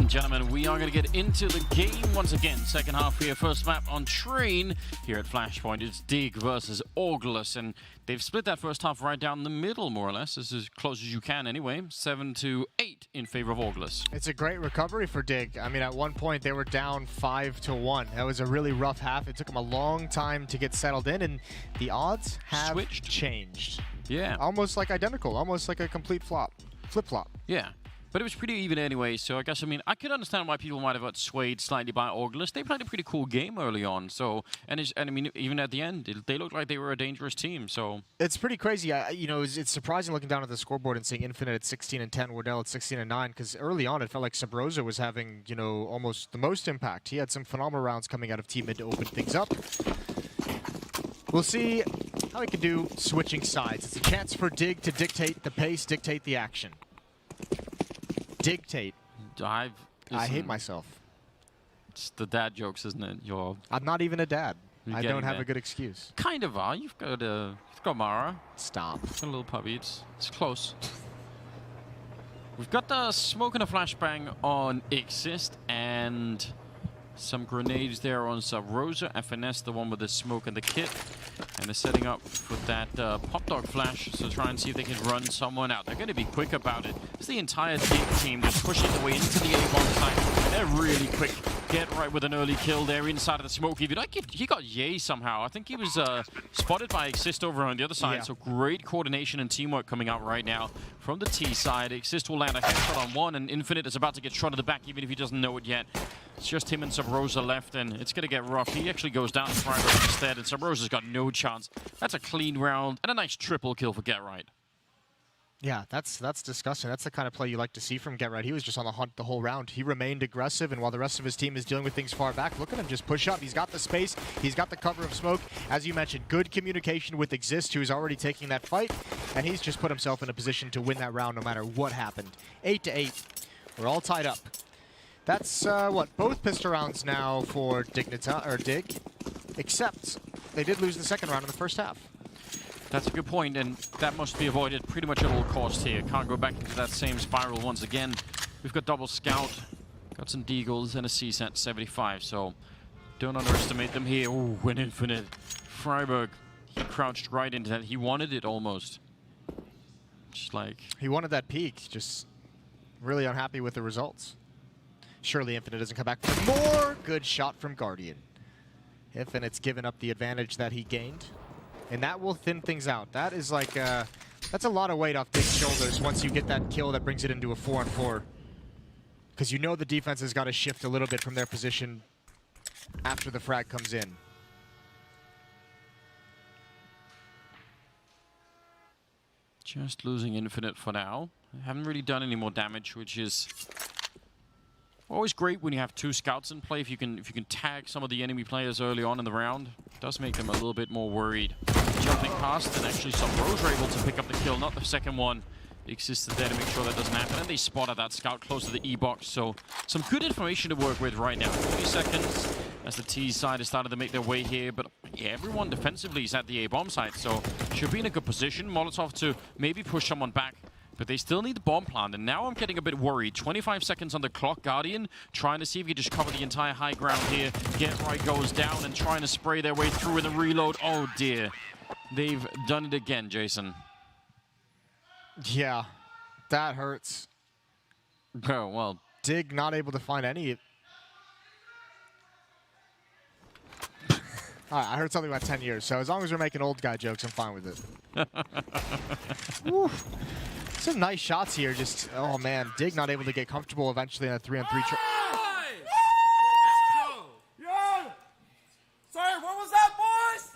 Gentlemen, we are going to get into the game once again. Second half here, first map on Train here at Flashpoint. It's Dig versus Ogless, and they've split that first half right down the middle, more or less. This is as close as you can anyway. 7-8 in favor of Ogless. It's a great recovery for Dig. I mean, at one point they were down 5-1. That was a really rough half. It took them a long time to get settled in, and the odds have changed. Yeah. Almost like identical, almost like a complete flip-flop. Yeah. But it was pretty even anyway, so I guess, I mean, I could understand why people might have got swayed slightly by Orgless. They played a pretty cool game early on, so, and I mean, even at the end, they looked like they were a dangerous team, so. It's pretty crazy. You know, it's surprising looking down at the scoreboard and seeing Infinite at 16-10, Wardell at 16-9, because early on it felt like Sabrosa was having, you know, almost the most impact. He had some phenomenal rounds coming out of Team Mid to open things up. We'll see how he can do switching sides. It's a chance for Dig to dictate the pace, dictate the action. Dictate. I hate myself. It's the dad jokes, isn't it? I'm not even a dad. I don't have a good excuse. Kind of are. You've got Mara. Stop. A little puppy. It's close. We've got the smoke and a flashbang on Exist and some grenades there on Sabrosa. FNS, the one with the smoke and the kit. And they're setting up for that pop dog flash, so try and see if they can run someone out. They're going to be quick about it. It's the entire team just pushing their way into the A-bomb site. They're really quick. Get right with an early kill there inside of the smoke. If you like it, he got Ye somehow. I think he was spotted by Exist over on the other side. Yeah. So great coordination and teamwork coming out right now from the T side. Exist will land a headshot on one, and Infinite is about to get shot at the back, even if he doesn't know it yet. It's just him and Sabrosa left, and it's going to get rough. He actually goes down to Freiburg instead, and Sabrosa's got no chance. That's a clean round and a nice triple kill for Get Right. Yeah, that's disgusting. That's the kind of play you like to see from Get Right. He was just on the hunt the whole round. He remained aggressive, and while the rest of his team is dealing with things far back, look at him just push up. He's got the space. He's got the cover of smoke. As you mentioned, good communication with Exist, who's already taking that fight, and he's just put himself in a position to win that round no matter what happened. 8-8. We're all tied up. That's, what, both pistol rounds now for Dignitas, or Dig, except they did lose the second round in the first half. That's a good point, and that must be avoided pretty much at all costs here. Can't go back into that same spiral once again. We've got double scout, got some deagles, and a CSAT 75, so don't underestimate them here. Ooh, an infinite. Freiburg, he crouched right into that. He wanted it almost. Just like... He wanted that peak, just really unhappy with the results. Surely Infinite doesn't come back for more. Good shot from Guardian. Infinite's given up the advantage that he gained. And that will thin things out. That is like, that's a lot of weight off Dig's shoulders once you get that kill that brings it into a 4-on-4. Because you know the defense has got to shift a little bit from their position after the frag comes in. Just losing Infinite for now. Haven't really done any more damage, which is always great when you have two scouts in play. If you can tag some of the enemy players early on in the round, it does make them a little bit more worried. Jumping past, and actually some Rose are able to pick up the kill, not the second one. Existed there to make sure that doesn't happen, and they spotted that scout close to the E-box, so some good information to work with right now. 40 seconds as the T side has started to make their way here, but yeah, everyone defensively is at the A-bomb site, so should be in a good position. Molotov to maybe push someone back, but they still need the bomb plant, and now I'm getting a bit worried. 25 seconds on the clock. Guardian trying to see if he can just cover the entire high ground here. Get Right goes down and trying to spray their way through with a reload. Oh dear. They've done it again, Jason. Yeah, that hurts. Oh, well. Dig not able to find any. Alright, I heard something about 10 years, so as long as we're making old guy jokes, I'm fine with it. Woo. Some nice shots here, just, oh man, Dig not able to get comfortable eventually in a 3-on-3. Yo! Sorry, what was that, boys?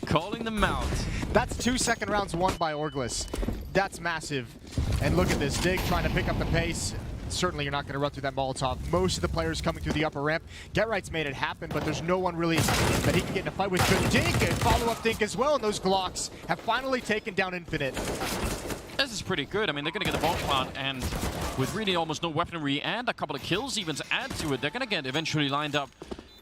Calling them out. That's 2 second rounds won by Orgless. That's massive. And look at this, Dig trying to pick up the pace. Certainly you're not going to run through that Molotov. Most of the players coming through the upper ramp. Get Right's made it happen, but there's no one really that he can get in a fight with. Good Dink and follow-up Dink as well, and those Glocks have finally taken down Infinite. This is pretty good. I mean, they're going to get the bomb plant, and with really almost no weaponry and a couple of kills even to add to it, they're going to get eventually lined up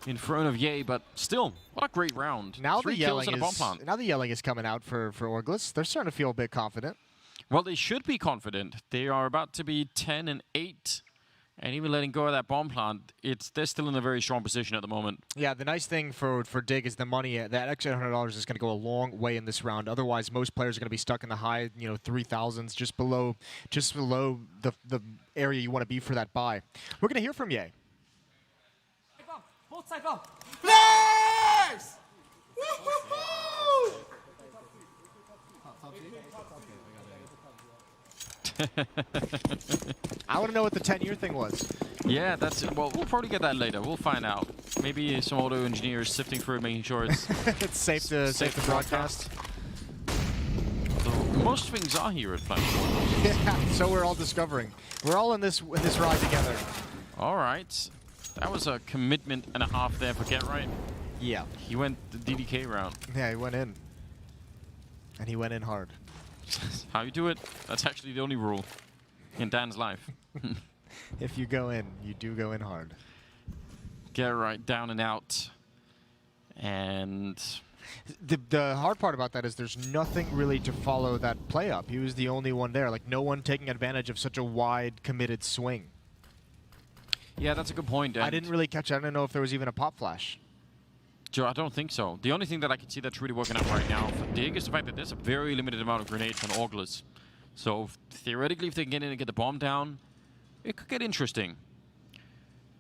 in front of Ye, but still, what a great round. Now 3 kills and a bomb plant. Now the yelling is coming out for Orgless. They're starting to feel a bit confident. Well, they should be confident. They are about to be 10-8. And even letting go of that bomb plant, they're still in a very strong position at the moment. Yeah, the nice thing for Dig is the money. That extra $100 is going to go a long way in this round. Otherwise, most players are going to be stuck in the high, 3,000s, just below the area you want to be for that buy. We're going to hear from Ye. Both side bomb. Flares! Woo-hoo-hoo! I want to know what the 10-year thing was. Yeah, that's it. Well, we'll probably get that later. We'll find out. Maybe some auto engineers sifting through it, making sure it's it's safe to broadcast. So most things are here at Flashpoint. Yeah, so we're all discovering. We're all in this ride together. All right. That was a commitment and a half there for Get Right. Yeah. He went the DDK round. Yeah, he went in. And he went in hard. How you do it, that's actually the only rule in Dan's life. If you go in, you do go in hard. Get Right down and out. And the hard part about that is there's nothing really to follow that play up. He was the only one there. Like, no one taking advantage of such a wide, committed swing. yeah, that's a good point. I didn't really catch it. I didn't know if there was even a pop flash. Joe, I don't think so. The only thing that I can see that's really working out right now for Dig is the fact that there's a very limited amount of grenades on Ogless. So theoretically, if they can get in and get the bomb down, it could get interesting.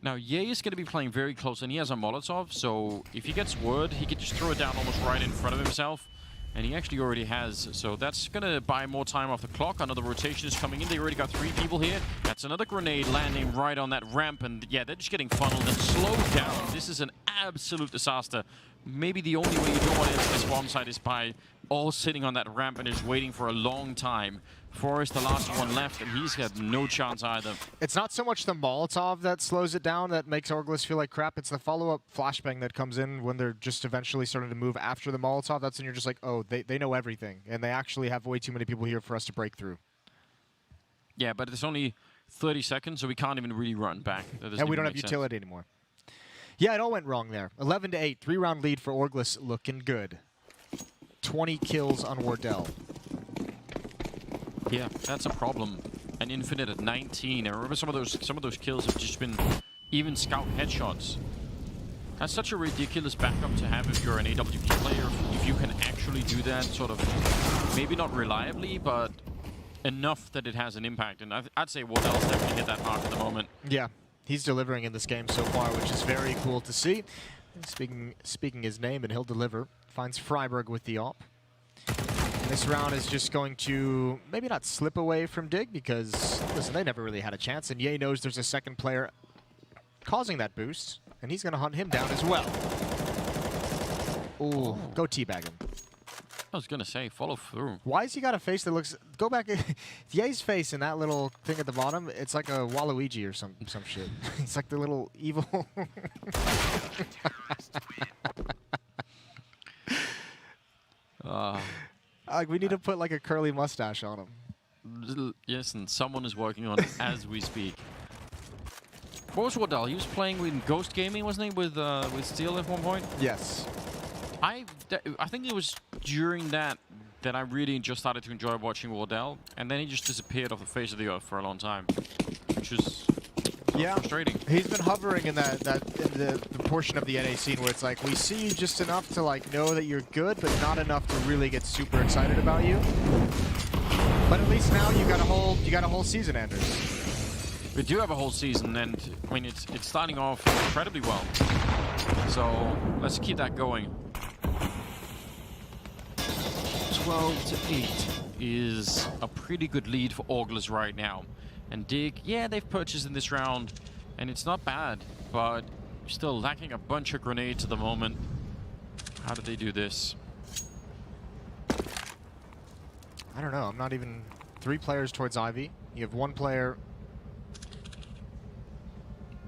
Now, Ye is going to be playing very close, and he has a Molotov, so if he gets word, he could just throw it down almost right in front of himself. And he actually already has, so that's going to buy more time off the clock. Another rotation is coming in. They already got 3 people here. That's another grenade landing right on that ramp, and yeah, they're just getting funneled and slowed down. This is an absolute disaster. Maybe the only way you don't want to enter this bomb site is by all sitting on that ramp and is waiting for a long time. Forrest, the last one left, and he's got no chance either. It's not so much the Molotov that slows it down that makes Orgless feel like crap. It's the follow-up flashbang that comes in when they're just eventually starting to move after the Molotov. That's when you're just like, oh, they know everything, and they actually have way too many people here for us to break through. Yeah, but it's only 30 seconds, so we can't even really run back. And we don't have utility anymore. Yeah, it all went wrong there. 11-8, 3-round lead for Orgless, looking good. 20 kills on Wardell. Yeah, that's a problem. An Infinite at 19. I remember some of those kills have just been even scout headshots. That's such a ridiculous backup to have if you're an AWP player. If you can actually do that, sort of, maybe not reliably, but enough that it has an impact. And I'd say Wardell's definitely hit that mark at the moment. Yeah, he's delivering in this game so far, which is very cool to see. Speaking his name, and he'll deliver. Finds Freiberg with the op. This round is just going to maybe not slip away from Dig because, listen, they never really had a chance, and Ye knows there's a second player causing that boost, and he's going to hunt him down as well. Ooh, go teabag him. I was going to say, follow through. Why has he got a face that looks... Go back. Ye's face in that little thing at the bottom, it's like a Waluigi or some shit. It's like the little evil... Like, we need to put like a curly mustache on him. Yes, and someone is working on it as we speak. What was Wardell? He was playing with Ghost Gaming, wasn't he, with Steel at one point? Yes. I think it was during that I really just started to enjoy watching Wardell, and then he just disappeared off the face of the earth for a long time, which is frustrating. He's been hovering in the portion of the NA scene where it's like we see you just enough to like know that you're good, but not enough to really get super excited about you. But at least now you got a whole season, Anders. We do have a whole season, and I mean it's starting off incredibly well. So let's keep that going. 12-8 is a pretty good lead for Ogless right now. And Dig, yeah, they've purchased in this round, and it's not bad, but still lacking a bunch of grenades at the moment. How did they do this? I don't know. I'm not even 3 players towards Ivy. You have 1 player.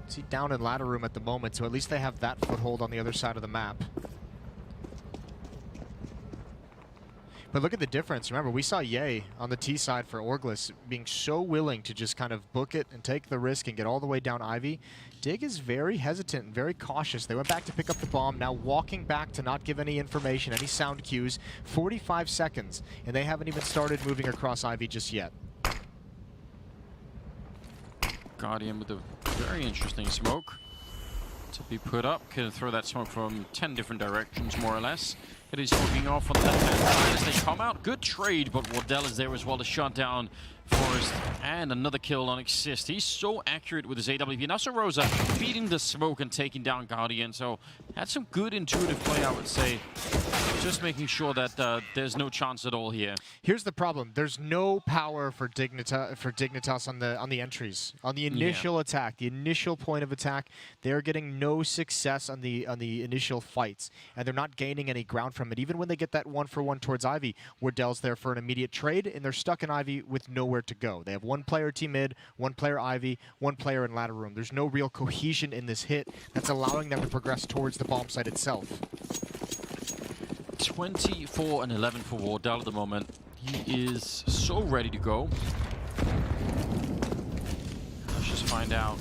See, down in ladder room at the moment, so at least they have that foothold on the other side of the map. But look at the difference. Remember, we saw Ye on the T side for Orgless being so willing to just kind of book it and take the risk and get all the way down Ivy. Dig is very hesitant and very cautious. They went back to pick up the bomb, now walking back to not give any information, any sound cues. 45 seconds, and they haven't even started moving across Ivy just yet. Guardian with a very interesting smoke to be put up. Can throw that smoke from 10 different directions, more or less. It is smoking off on the left-hand side as they come out. Good trade, but Wardell is there as well to shut down Forrest. And another kill on Exist. He's so accurate with his AWP. Now Rosa beating the smoke and taking down Guardian. So had some good intuitive play, I would say. Just making sure that there's no chance at all here. Here's the problem: there's no power for Dignitas on the entries, on the initial attack, the initial point of attack. They're getting no success on the initial fights, and they're not gaining any ground from it. Even when they get that 1-for-1 towards Ivy, Wardell's there for an immediate trade, and they're stuck in Ivy with nowhere to go. They have 1 player T mid, 1 player Ivy, 1 player in ladder room. There's no real cohesion in this hit that's allowing them to progress towards the bomb site itself. 24 and 11 for Wardell at the moment. He is so ready to go. Let's just find out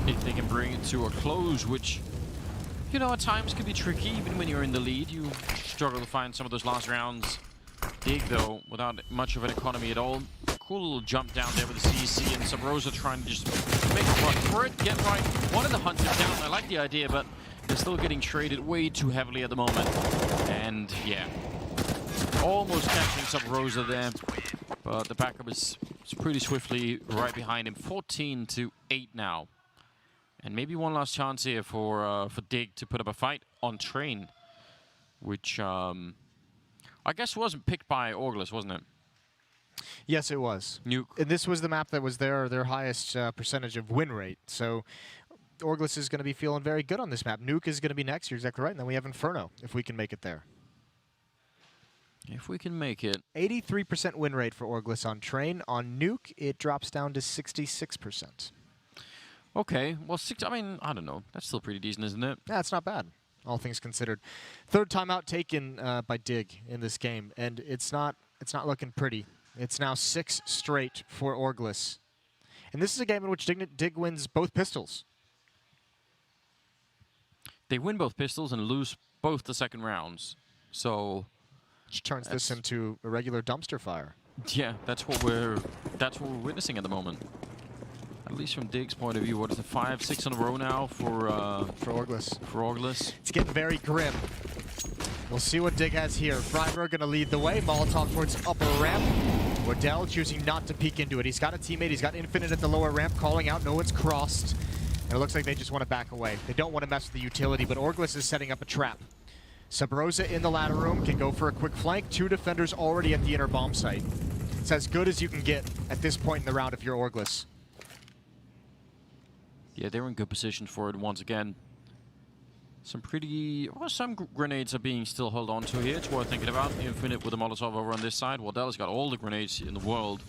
if they can bring it to a close, which, you know, at times can be tricky. Even when you're in the lead, you struggle to find some of those last rounds. Dig, though, without much of an economy at all. Cool little jump down there with the CEC, and Subrosa trying to just make a run for it, get right. Wanted to hunt him down. I like the idea, but they're still getting traded way too heavily at the moment. And yeah, almost catching Subrosa there, but the backup is pretty swiftly right behind him. 14-8 now, and maybe one last chance here for Dig to put up a fight on Train, which I guess wasn't picked by Orgless, wasn't it? Yes, it was. Nuke. And this was the map that was their highest percentage of win rate. So Orgless is going to be feeling very good on this map. Nuke is going to be next. You're exactly right. And then we have Inferno, if we can make it there. If we can make it. 83% win rate for Orgless on Train. On Nuke, it drops down to 66%. Okay, well, I mean, I don't know. That's still pretty decent, isn't it? Yeah, it's not bad, all things considered. Third timeout taken by Dig in this game, and it's not looking pretty. It's now 6 straight for Orgless. And this is a game in which Dig wins both pistols. They win both pistols and lose both the second rounds. So, which turns this into a regular dumpster fire. Yeah, that's what we're witnessing at the moment. At least from Dig's point of view, what is it, 5, 6 in a row now for Orgless. For Ogless. It's getting very grim. We'll see what Dig has here. Freiberg going to lead the way. Molotov towards upper ramp. Waddell choosing not to peek into it. He's got a teammate. He's got Infinite at the lower ramp calling out. No one's crossed. And it looks like they just want to back away. They don't want to mess with the utility, but Orgless is setting up a trap. Sabrosa in the ladder room can go for a quick flank. 2 defenders already at the inner bomb site. It's as good as you can get at this point in the round if you're Orgless. Yeah, they're in good position for it once again. Some grenades are being still held on to here. It's worth thinking about. Infinite with a Molotov over on this side. Waddell's got all the grenades in the world.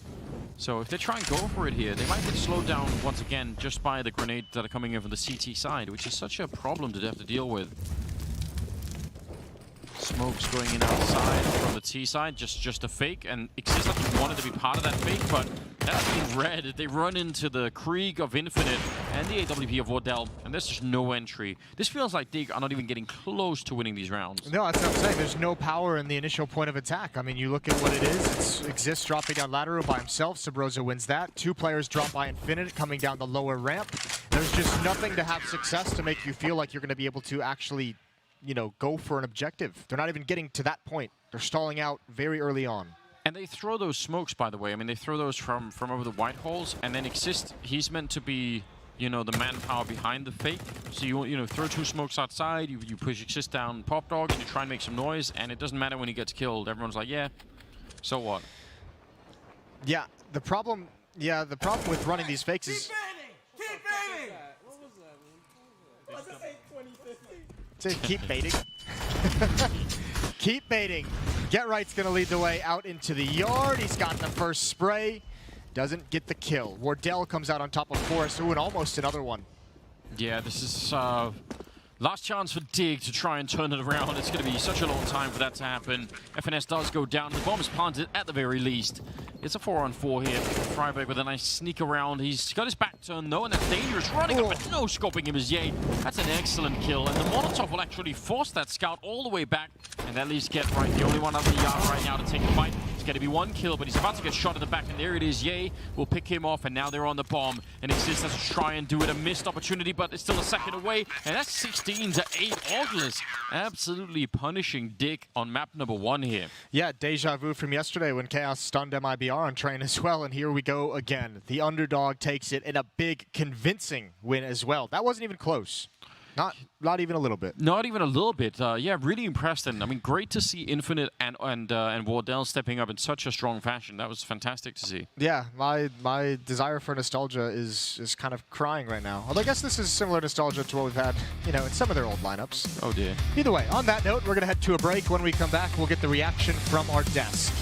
So if they try and go for it here, they might get slowed down once again just by the grenades that are coming in from the CT side, which is such a problem to have to deal with. Smoke's going in outside from the T side, just a fake, and Exist like wanted to be part of that fake, but that's being read. They run into the Krieg of Infinite and the AWP of Waddell, and there's just no entry. This feels like Dig are not even getting close to winning these rounds. No, that's what I'm saying. There's no power in the initial point of attack. I mean, you look at what it is. It's Exist dropping down ladder by himself. Sabrosa wins that. 2 players drop by Infinite coming down the lower ramp. There's just nothing to have success to make you feel like you're going to be able to actually, you know, go for an objective. They're not even getting to that point. They're stalling out very early on. And they throw those smokes, by the way. I mean, they throw those from over the white holes, and then Exist, he's meant to be, you know, the manpower behind the fake. So you know, throw 2 smokes outside, you push Exist down Pop Dog, and you try and make some noise, and it doesn't matter when he gets killed. Everyone's like, yeah, so what? Yeah, the problem with running these fakes is... Keep baiting! What was that? What was that? 2050? Say keep baiting. Keep baiting. Get Right's going to lead the way out into the yard. He's got the first spray. Doesn't get the kill. Wardell comes out on top of Forrest. Ooh, and almost another one. Yeah, this is last chance for Dig to try and turn it around. It's going to be such a long time for that to happen. FNS does go down. The bomb is planted at the very least. It's a 4-on-4 here. Freiberg with a nice sneak around. He's got his back turned though, and that's dangerous. Running up, but no scoping him as Ye. That's an excellent kill, and the Molotov will actually force that scout all the way back, and that leaves Get Right, the only one up the yard right now to take the fight. It's going to be 1 kill, but he's about to get shot at the back, and there it is. Ye will pick him off, and now they're on the bomb, and Exist has to try and do it. A missed opportunity, but it's still a second away, and that's 16-8. Ogless absolutely punishing Dig on map number 1 here. Yeah, deja vu from yesterday when Chaos stunned MIBR on Train as well, and here we go again. The underdog takes it in a big, convincing win as well. That wasn't even close. Not even a little bit. Not even a little bit. Yeah, really impressed. And I mean, great to see Infinite and Wardell stepping up in such a strong fashion. That was fantastic to see. Yeah, my desire for nostalgia is kind of crying right now. Although I guess this is similar nostalgia to what we've had, you know, in some of their old lineups. Oh dear. Either way, on that note, we're going to head to a break. When we come back, we'll get the reaction from our desk.